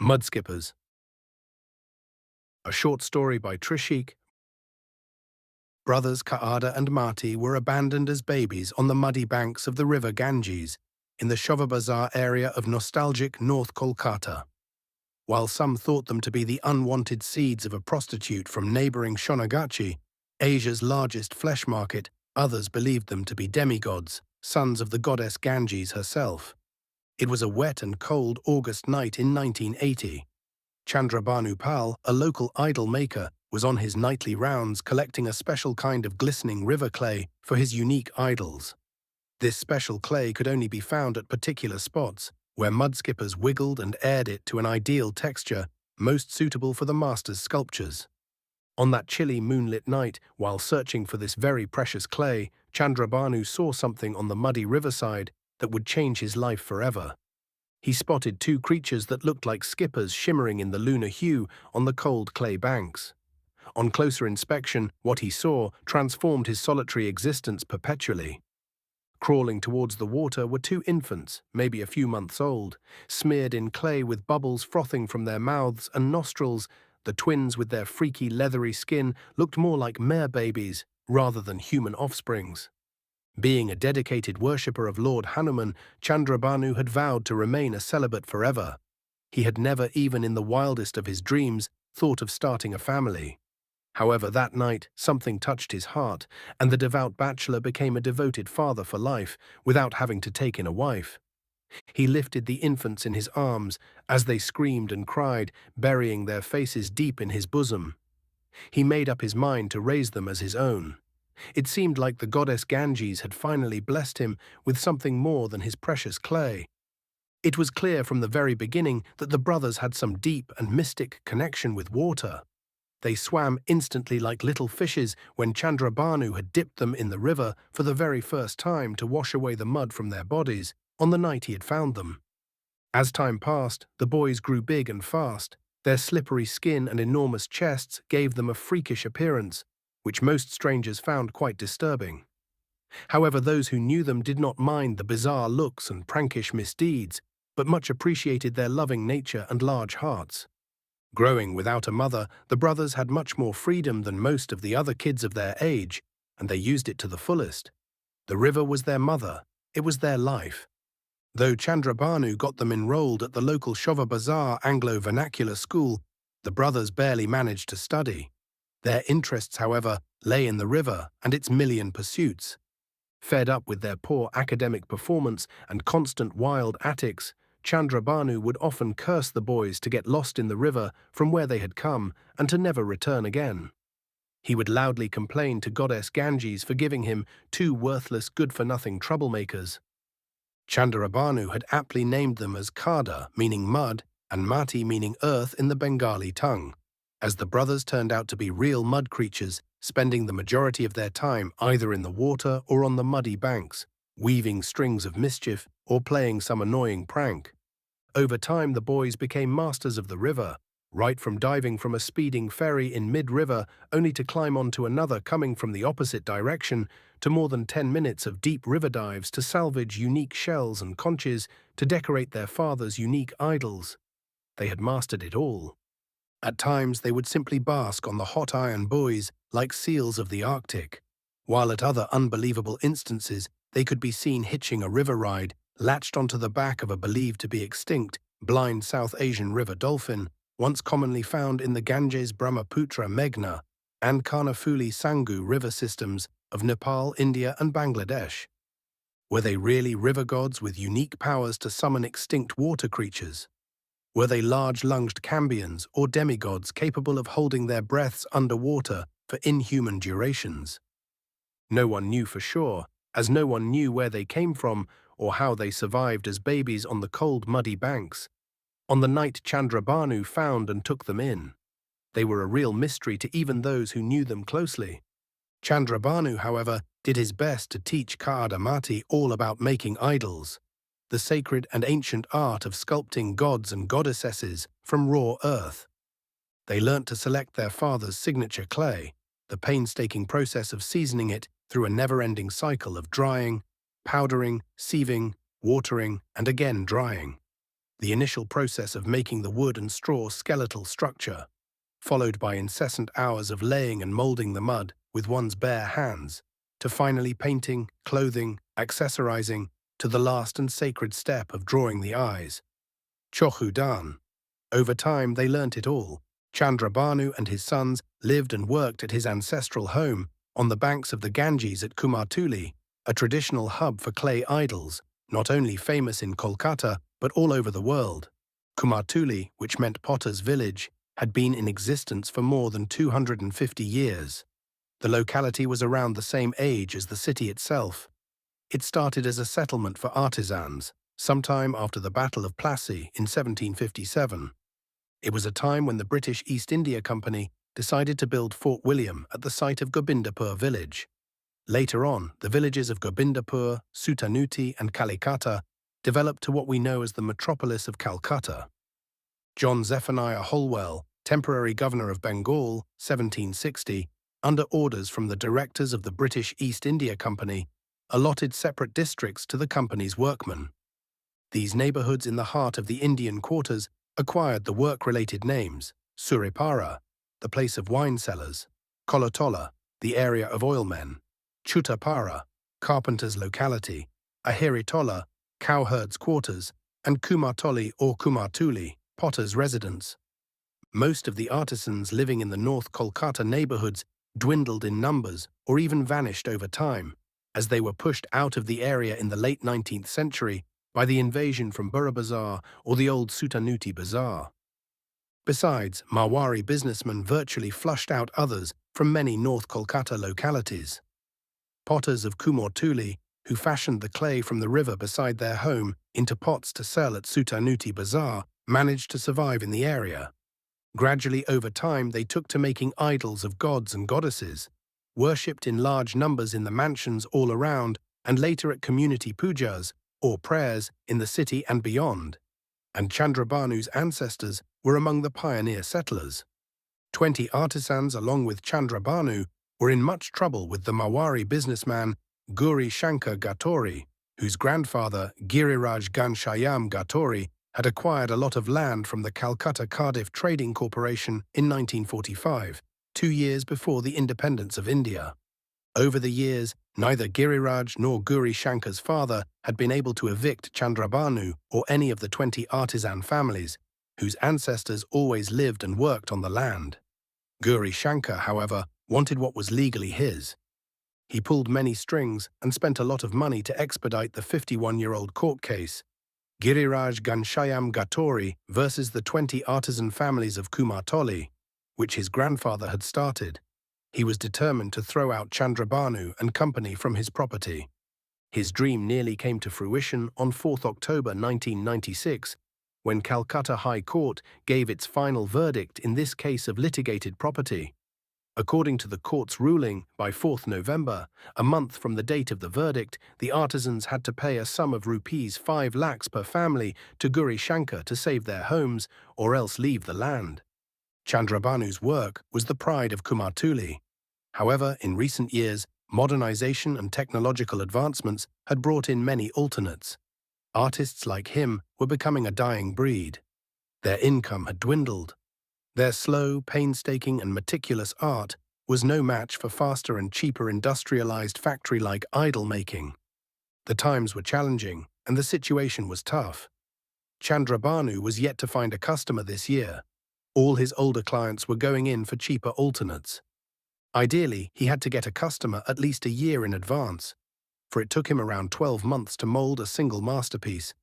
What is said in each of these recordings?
Mudskippers, a short story by Trishik. Brothers Kaada and Marty were abandoned as babies on the muddy banks of the river Ganges in the Shova Bazaar area of nostalgic North Kolkata. While some thought them to be the unwanted seeds of a prostitute from neighbouring Shonagachi, Asia's largest flesh market, others believed them to be demigods, sons of the goddess Ganges herself. It was a wet and cold August night in 1980. Chandrabanu Pal, a local idol maker, was on his nightly rounds collecting a special kind of glistening river clay for his unique idols. This special clay could only be found at particular spots, where mudskippers wiggled and aired it to an ideal texture, most suitable for the master's sculptures. On that chilly moonlit night, while searching for this very precious clay, Chandrabanu saw something on the muddy riverside that would change his life forever. He spotted two creatures that looked like skippers shimmering in the lunar hue on the cold clay banks. On closer inspection, what he saw transformed his solitary existence perpetually. Crawling towards the water were two infants, maybe a few months old, smeared in clay with bubbles frothing from their mouths and nostrils. The twins, with their freaky leathery skin, looked more like mare babies rather than human offsprings. Being a dedicated worshipper of Lord Hanuman, Chandrabanu had vowed to remain a celibate forever. He had never, even in the wildest of his dreams, thought of starting a family. However, that night, something touched his heart, and the devout bachelor became a devoted father for life, without having to take in a wife. He lifted the infants in his arms as they screamed and cried, burying their faces deep in his bosom. He made up his mind to raise them as his own. It seemed like the goddess Ganges had finally blessed him with something more than his precious clay. It was clear from the very beginning that the brothers had some deep and mystic connection with water. They swam instantly like little fishes when Chandrabanu had dipped them in the river for the very first time to wash away the mud from their bodies on the night he had found them. As time passed, the boys grew big and fast. Their slippery skin and enormous chests gave them a freakish appearance, which most strangers found quite disturbing. However, those who knew them did not mind the bizarre looks and prankish misdeeds, but much appreciated their loving nature and large hearts. Growing without a mother, the brothers had much more freedom than most of the other kids of their age, and they used it to the fullest. The river was their mother. It was their life. Though Chandrabanu got them enrolled at the local Shova Bazaar Anglo-vernacular school, the brothers barely managed to study. Their interests, however, lay in the river and its million pursuits. Fed up with their poor academic performance and constant wild attics, Chandrabanu would often curse the boys to get lost in the river from where they had come and to never return again. He would loudly complain to goddess Ganges for giving him two worthless, good-for-nothing troublemakers. Chandrabanu had aptly named them as Kada, meaning mud, and Mati, meaning earth in the Bengali tongue, as the brothers turned out to be real mud creatures, spending the majority of their time either in the water or on the muddy banks, weaving strings of mischief or playing some annoying prank. Over time, the boys became masters of the river, right from diving from a speeding ferry in mid-river only to climb onto another coming from the opposite direction, to more than 10 minutes of deep river dives to salvage unique shells and conches to decorate their father's unique idols. They had mastered it all. At times, they would simply bask on the hot iron buoys like seals of the Arctic, while at other unbelievable instances, they could be seen hitching a river ride, latched onto the back of a believed to be extinct, blind South Asian river dolphin, once commonly found in the Ganges, Brahmaputra, Meghna, and Karnafuli Sanghu river systems of Nepal, India, and Bangladesh. Were they really river gods with unique powers to summon extinct water creatures? Were they large-lunged cambions or demigods capable of holding their breaths underwater for inhuman durations? No one knew for sure, as no one knew where they came from or how they survived as babies on the cold, muddy banks. On the night Chandrabanu found and took them in, they were a real mystery to even those who knew them closely. Chandrabanu, however, did his best to teach Kaadamati all about making idols, the sacred and ancient art of sculpting gods and goddesses from raw earth. They learnt to select their father's signature clay, the painstaking process of seasoning it through a never-ending cycle of drying, powdering, sieving, watering, and again drying. the initial process of making the wood and straw skeletal structure, followed by incessant hours of laying and molding the mud with one's bare hands, to finally painting, clothing, accessorizing, to the last and sacred step of drawing the eyes. Chohudan. Over time they learnt it all. Chandrabhanu and his sons lived and worked at his ancestral home on the banks of the Ganges at Kumartuli, a traditional hub for clay idols, not only famous in Kolkata but all over the world. Kumartuli, which meant potter's village, had been in existence for more than 250 years. The locality was around the same age as the city itself. It started as a settlement for artisans, sometime after the Battle of Plassey in 1757. It was a time when the British East India Company decided to build Fort William at the site of Gobindapur village. Later on, the villages of Gobindapur, Sutanuti and Kalikata developed to what we know as the metropolis of Calcutta. John Zephaniah Holwell, temporary governor of Bengal, 1760, under orders from the directors of the British East India Company, allotted separate districts to the company's workmen. These neighborhoods in the heart of the Indian quarters acquired the work-related names: Suripara, the place of wine cellars; Kolotola, the area of oilmen; Chuttapara, carpenters' locality; Ahiritola, cowherds' quarters; and Kumartuli or Kumartuli, potters' residence. Most of the artisans living in the North Kolkata neighborhoods dwindled in numbers or even vanished over time, as they were pushed out of the area in the late 19th century by the invasion from Burra Bazaar or the old Sutanuti Bazaar. Besides, Marwari businessmen virtually flushed out others from many North Kolkata localities. Potters of Kumartuli, who fashioned the clay from the river beside their home into pots to sell at Sutanuti Bazaar, managed to survive in the area. Gradually over time they took to making idols of gods and goddesses, worshipped in large numbers in the mansions all around and later at community pujas, or prayers, in the city and beyond. And Chandrabhanu's ancestors were among the pioneer settlers. 20 artisans along with Chandrabhanu were in much trouble with the Marwari businessman Gauri Shankar Gatori, whose grandfather Giriraj Ghanshyam Gatori had acquired a lot of land from the Calcutta-Cardiff Trading Corporation in 1945, 2 years before the independence of India. Over the years, neither Giriraj nor Gauri Shankar's father had been able to evict Chandrabhanu or any of the 20 artisan families, whose ancestors always lived and worked on the land. Gauri Shankar, however, wanted what was legally his. He pulled many strings and spent a lot of money to expedite the 51-year-old court case, Giriraj Ghanshyam Gatori versus the 20 artisan families of Kumartuli, which his grandfather had started. He was determined to throw out Chandrabhanu and company from his property. His dream nearly came to fruition on 4th October 1996, when Calcutta High Court gave its final verdict in this case of litigated property. According to the court's ruling, by 4th November, a month from the date of the verdict, the artisans had to pay a sum of rupees 5 lakhs per family to Gauri Shankar to save their homes or else leave the land. Chandrabhanu's work was the pride of Kumartuli. However, in recent years, modernization and technological advancements had brought in many alternates. Artists like him were becoming a dying breed. Their income had dwindled. Their slow, painstaking and meticulous art was no match for faster and cheaper industrialized factory-like idol making. The times were challenging, and the situation was tough. Chandrabhanu was yet to find a customer this year. All his older clients were going in for cheaper alternates. Ideally, he had to get a customer at least a year in advance, for it took him around 12 months to mold a single masterpiece,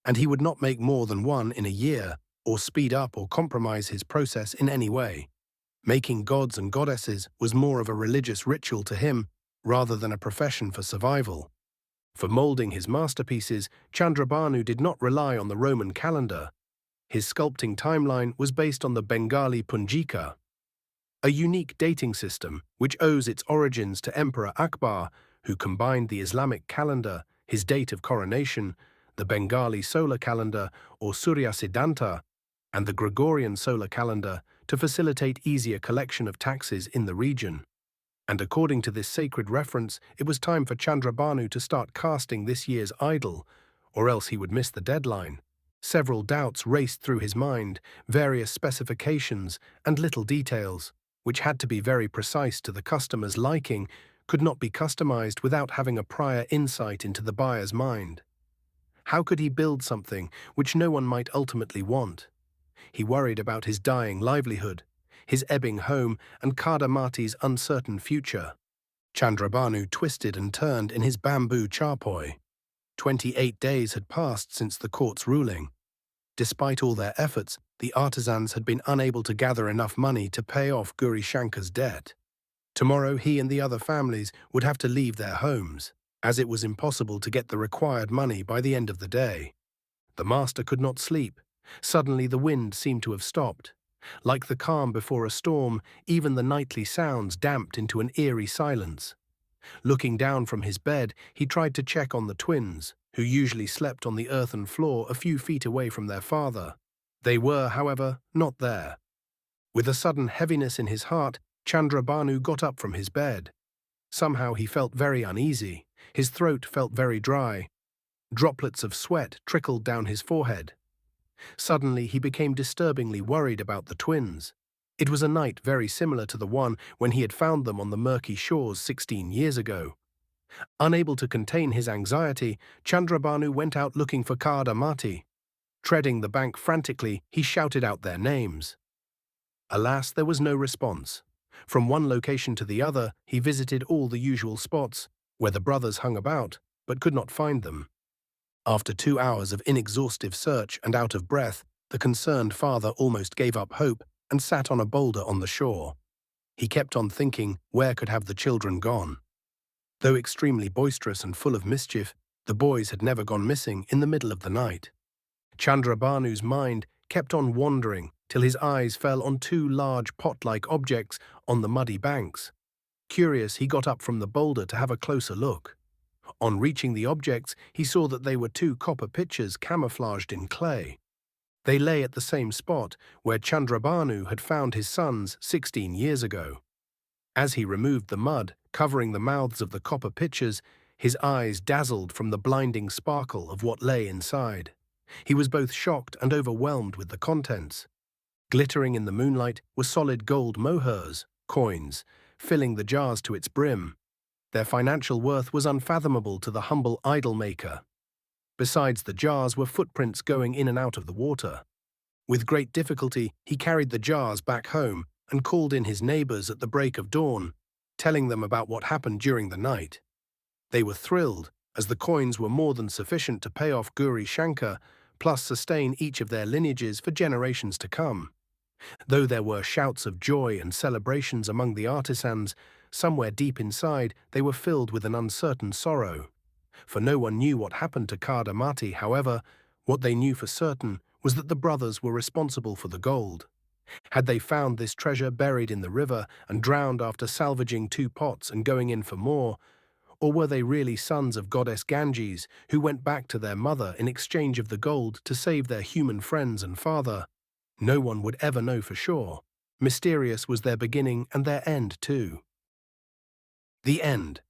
and he would not make more than one in a year, or speed up or compromise his process in any way. Making gods and goddesses was more of a religious ritual to him rather than a profession for survival. For molding his masterpieces, Chandrabhanu did not rely on the Roman calendar. His sculpting timeline was based on the Bengali Punjika, a unique dating system which owes its origins to Emperor Akbar, who combined the Islamic calendar, his date of coronation, the Bengali solar calendar or Surya Siddhanta, and the Gregorian solar calendar to facilitate easier collection of taxes in the region. And according to this sacred reference, it was time for Chandrabhanu to start casting this year's idol, or else he would miss the deadline. Several doubts raced through his mind, various specifications and little details, which had to be very precise to the customer's liking, could not be customized without having a prior insight into the buyer's mind. How could he build something which no one might ultimately want? He worried about his dying livelihood, his ebbing home, and Kadamati's uncertain future. Chandrabanu twisted and turned in his bamboo charpoy. 28 days had passed since the court's ruling. Despite all their efforts, the artisans had been unable to gather enough money to pay off Gauri Shankar's debt. Tomorrow he and the other families would have to leave their homes, as it was impossible to get the required money by the end of the day. The master could not sleep. Suddenly the wind seemed to have stopped. Like the calm before a storm, even the nightly sounds damped into an eerie silence. Looking down from his bed, he tried to check on the twins, who usually slept on the earthen floor a few feet away from their father. They were, however, not there. With a sudden heaviness in his heart, Chandrabanu got up from his bed. Somehow he felt very uneasy. His throat felt very dry. Droplets of sweat trickled down his forehead. Suddenly he became disturbingly worried about the twins. It was a night very similar to the one when he had found them on the murky shores 16 years ago. Unable to contain his anxiety, Chandrabanu went out looking for Kadamati. Treading the bank frantically, he shouted out their names. Alas, there was no response. From one location to the other, he visited all the usual spots where the brothers hung about, but could not find them. After 2 hours of inexhaustive search and out of breath, the concerned father almost gave up hope and sat on a boulder on the shore. He kept on thinking, where could have the children gone? Though extremely boisterous and full of mischief, the boys had never gone missing in the middle of the night. Chandrabanu's mind kept on wandering till his eyes fell on 2 large pot-like objects on the muddy banks. Curious, he got up from the boulder to have a closer look. On reaching the objects, he saw that they were 2 copper pitchers camouflaged in clay. They lay at the same spot where Chandrabanu had found his sons 16 years ago. As he removed the mud covering the mouths of the copper pitchers, his eyes dazzled from the blinding sparkle of what lay inside. He was both shocked and overwhelmed with the contents. Glittering in the moonlight were solid gold mohurs, coins, filling the jars to its brim. Their financial worth was unfathomable to the humble idol maker. Besides the jars were footprints going in and out of the water. With great difficulty, he carried the jars back home and called in his neighbors at the break of dawn, telling them about what happened during the night. They were thrilled, as the coins were more than sufficient to pay off Gauri Shankar, plus sustain each of their lineages for generations to come. Though there were shouts of joy and celebrations among the artisans, somewhere deep inside they were filled with an uncertain sorrow. For no one knew what happened to Kadamati. However, what they knew for certain was that the brothers were responsible for the gold. Had they found this treasure buried in the river and drowned after salvaging 2 pots and going in for more? Or were they really sons of goddess Ganges who went back to their mother in exchange of the gold to save their human friends and father? No one would ever know for sure. Mysterious was their beginning and their end too. The end.